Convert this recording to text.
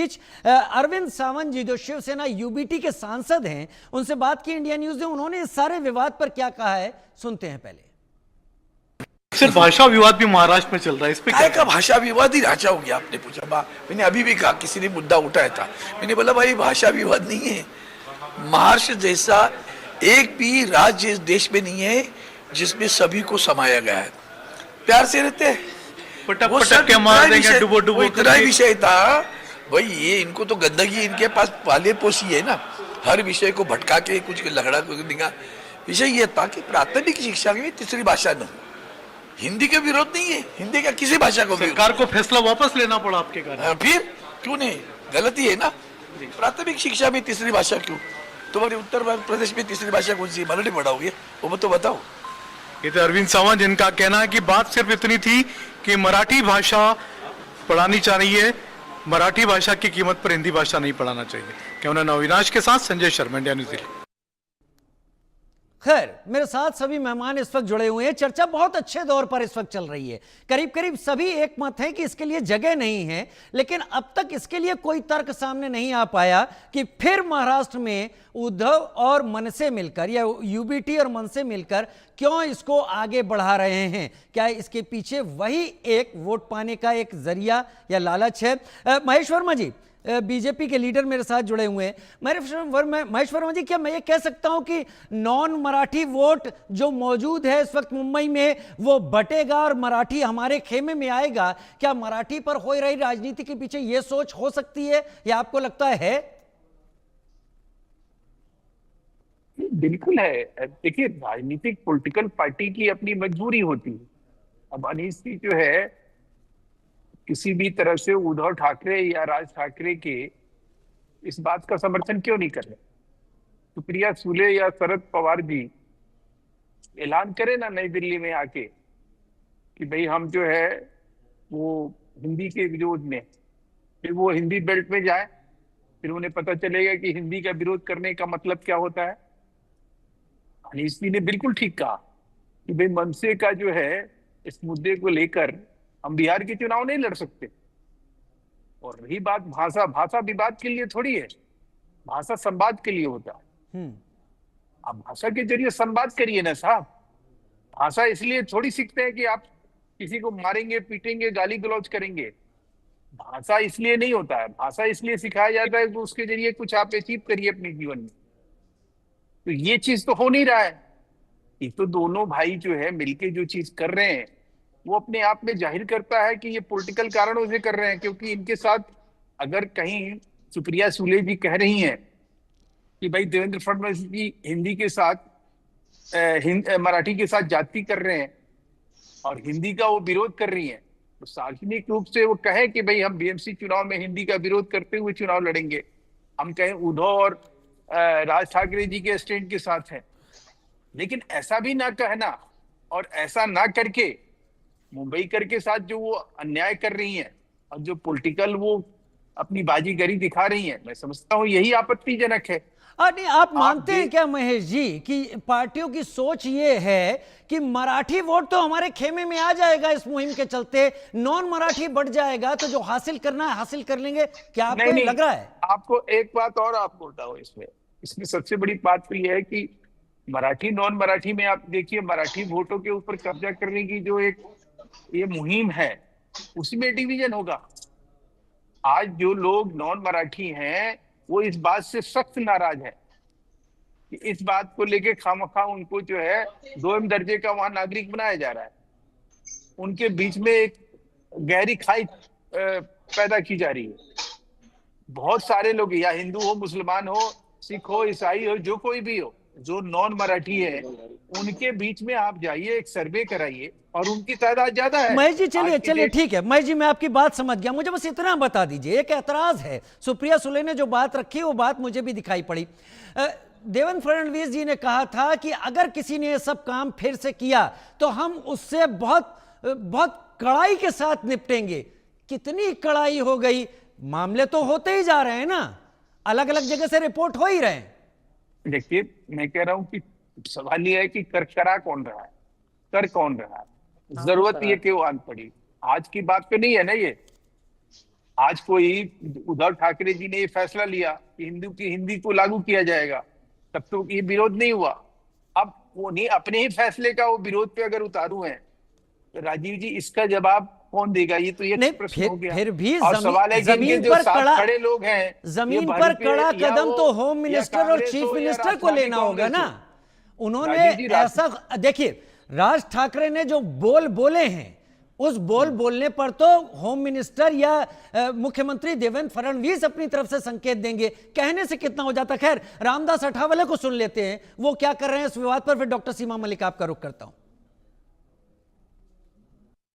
बीच अरविंद सावंत जी जो शिवसेना यूबीटी के सांसद हैं, उनसे बात की इंडिया न्यूज ने। उन्होंने इस सारे विवाद पर क्या कहा है, सुनते हैं पहले। सिर्फ भाषा विवाद भी महाराष्ट्र में चल रहा है, इस पे काय का भाषा विवाद ही राजा हो गया? आपने पूछा, मैंने अभी भी कहा, किसी ने मुद्दा उठाया था, मैंने बोला भाई भाषा विवाद नहीं है। महाराष्ट्र जैसा एक भी राज्य इस देश में नहीं है जिसमें सभी को समाया गया है। प्यार से रहते हैं, पटक पटक के मार देंगे, डुबो डुबो इतना विषय था भाई। ये इनको तो गंदगी इनके पास पाले पोसी है ना, हर विषय को भटका के कुछ लगड़ा देगा। विषय ये था कि प्राथमिक शिक्षा में तीसरी भाषा न हो। हिंदी का विरोध नहीं है, हिंदी का किसी भाषा को सरकार को फैसला वापस लेना पड़ा आपके कारण। फिर क्यों नहीं, गलती है ना। प्राथमिक शिक्षा में तीसरी भाषा क्यों? तुम्हारे उत्तर प्रदेश में तीसरी भाषा कौन सी? मराठी पढ़ाओगे? वो तो बताओ। ये तो अरविंद सावंत, जिनका कहना है कि बात सिर्फ इतनी थी कि मराठी भाषा पढ़ानी चाहिए, मराठी भाषा की कीमत पर हिंदी भाषा नहीं पढ़ाना चाहिए। कैमरा अविनाश के साथ संजय शर्मा, इंडिया न्यूज़ दिल्ली। खैर, मेरे साथ सभी मेहमान इस वक्त जुड़े हुए हैं। चर्चा बहुत अच्छे दौर पर इस वक्त चल रही है। करीब करीब सभी एक मत हैं कि इसके लिए जगह नहीं है, लेकिन अब तक इसके लिए कोई तर्क सामने नहीं आ पाया कि फिर महाराष्ट्र में उद्धव और मनसे मिलकर या यूबीटी और मनसे मिलकर क्यों इसको आगे बढ़ा रहे हैं। क्या इसके पीछे वही एक वोट पाने का एक जरिया या लालच है? महेश वर्मा जी, बीजेपी के लीडर मेरे साथ जुड़े हुए हैं। महेश वर्मा जी, क्या मैं ये कह सकता हूं कि नॉन मराठी वोट जो मौजूद है इस वक्त मुंबई में, वो बटेगा और मराठी हमारे खेमे में आएगा? क्या मराठी पर हो रही राजनीति के पीछे ये सोच हो सकती है या आपको लगता है? बिल्कुल है। देखिए, राजनीतिक पॉलिटिकल पार्टी की अपनी मजबूरी होती है। अब अनीस जी जो है, किसी भी तरह से उद्धव ठाकरे या राज ठाकरे के इस बात का समर्थन क्यों नहीं कर रहे? सुप्रिया सुले या शरद पवार जी ऐलान करें ना नई दिल्ली में आके कि भाई हम जो है वो हिंदी के विरोध में, फिर वो हिंदी बेल्ट में जाए, फिर उन्हें पता चलेगा कि हिंदी का विरोध करने का मतलब क्या होता है। अनीस जी ने बिल्कुल ठीक कहा कि भाई मनसे का जो है इस मुद्दे को लेकर हम बिहार के चुनाव नहीं लड़ सकते। और रही बात भाषा, भाषा विवाद के लिए थोड़ी है, भाषा संवाद के लिए होता है। आप भाषा के जरिए संवाद करिए ना साहब। भाषा इसलिए थोड़ी सीखते हैं कि आप किसी को मारेंगे, पीटेंगे, गाली गलौज करेंगे। भाषा इसलिए नहीं होता है, भाषा इसलिए सिखाया जाता है कि उसके जरिए कुछ आप अचीव करिए अपने जीवन में। तो ये चीज तो हो नहीं रहा है। ये तो दोनों भाई जो है मिलके जो चीज कर रहे हैं वो अपने आप में जाहिर करता है कि ये पॉलिटिकल कारणों से कर रहे हैं। क्योंकि इनके साथ अगर कहीं सुप्रिया सुले जी कह रही हैं कि भाई देवेंद्र फडणवीस जी हिंदी के साथ मराठी के साथ जाति कर रहे हैं और हिंदी का वो विरोध कर रही हैं, तो सार्वजनिक रूप से वो कहे कि भाई हम बीएमसी चुनाव में हिंदी का विरोध करते हुए चुनाव लड़ेंगे, हम कहें उद्धव और राज ठाकरे जी के स्टैंड के साथ हैं। लेकिन ऐसा भी ना कहना और ऐसा ना करके मुंबईकर के साथ जो वो अन्याय कर रही हैं और जो पॉलिटिकल वो अपनी बाजीगरी दिखा रही हैं, मैं समझता हूँ यही आपत्तिजनक है। नहीं, आप मानते हैं क्या महेश जी कि पार्टियों की सोच ये है कि मराठी वोट तो हमारे खेमे में आ जाएगा इस मुहिम के चलते, नॉन मराठी बढ़ जाएगा तो जो हासिल करना है हासिल कर लेंगे? क्या आपको नहीं लग रहा है? आपको एक बात और आपको बताओ, इसमें सबसे बड़ी बात तो यह है कि मराठी नॉन मराठी में आप देखिए, मराठी वोटों के ऊपर कब्जा करने की जो एक ये मुहिम है उसमें डिवीजन होगा। आज जो लोग नॉन मराठी हैं वो इस बात से सख्त नाराज है कि इस बात को लेके खामखा उनको जो है 2 दर्जे का वहां नागरिक बनाया जा रहा है। उनके बीच में एक गहरी खाई पैदा की जा रही है। बहुत सारे लोग, या हिंदू हो, मुसलमान हो, सिख हो, ईसाई हो, जो कोई भी हो, जो नॉन मराठी है उनके बीच में आप जाइए, एक सर्वे कराइए और उनकी तादाद ज्यादा है। महेश जी चलिए ठीक है। महेश जी, मैं आपकी बात समझ गया, मुझे बस इतना बता दीजिए, एक ऐतराज है, सुप्रिया सुले ने जो बात रखी वो बात मुझे भी दिखाई पड़ी। देवेंद्र फडणवीस जी ने कहा था कि अगर किसी ने ये सब काम फिर से किया तो हम उससे बहुत बहुत कड़ाई के साथ निपटेंगे। कितनी कड़ाई हो गई? मामले तो होते ही जा रहे हैं ना, अलग अलग जगह से रिपोर्ट हो ही रहे हैं। देखिए, मैं कह रहा हूं कि सवाल यह है कि करा कौन रहा है, कर कौन रहा है। जरूरत ये क्यों आन पड़ी? आज की बात पे नहीं है ना ये। आज कोई उद्धव ठाकरे जी ने ये फैसला लिया कि हिंदी को लागू किया जाएगा, तब तो ये विरोध नहीं हुआ। अब उन्हें अपने ही फैसले का वो विरोध पे अगर उतारू है तो राजीव जी इसका जवाब कौन देगा? ये तो ये नहीं, प्रश्न हो गया। फिर भी और सवाल है कि इनके जमीन जो पर साथ कड़ा खड़े लोग हैं, जमीन ये पर भाजपा कड़ा या कदम वो तो होम या मिनिस्टर और कांग्रेस चीफ हो या मिनिस्टर को राष्ट्रवादी लेना होगा कांग्रेस ना। हो। उन्होंने राजीव जी, ऐसा, देखिए राज ठाकरे ने जो बोल बोले हैं उस बोल बोलने पर तो होम मिनिस्टर या मुख्यमंत्री देवेंद्र फडणवीस अपनी तरफ से संकेत देंगे, कहने से कितना हो जाता। खैर, रामदास अठावले को सुन लेते हैं, वो क्या कर रहे हैं इस विवाद पर, फिर डॉक्टर सीमा मलिक आपका रुख करता हूं।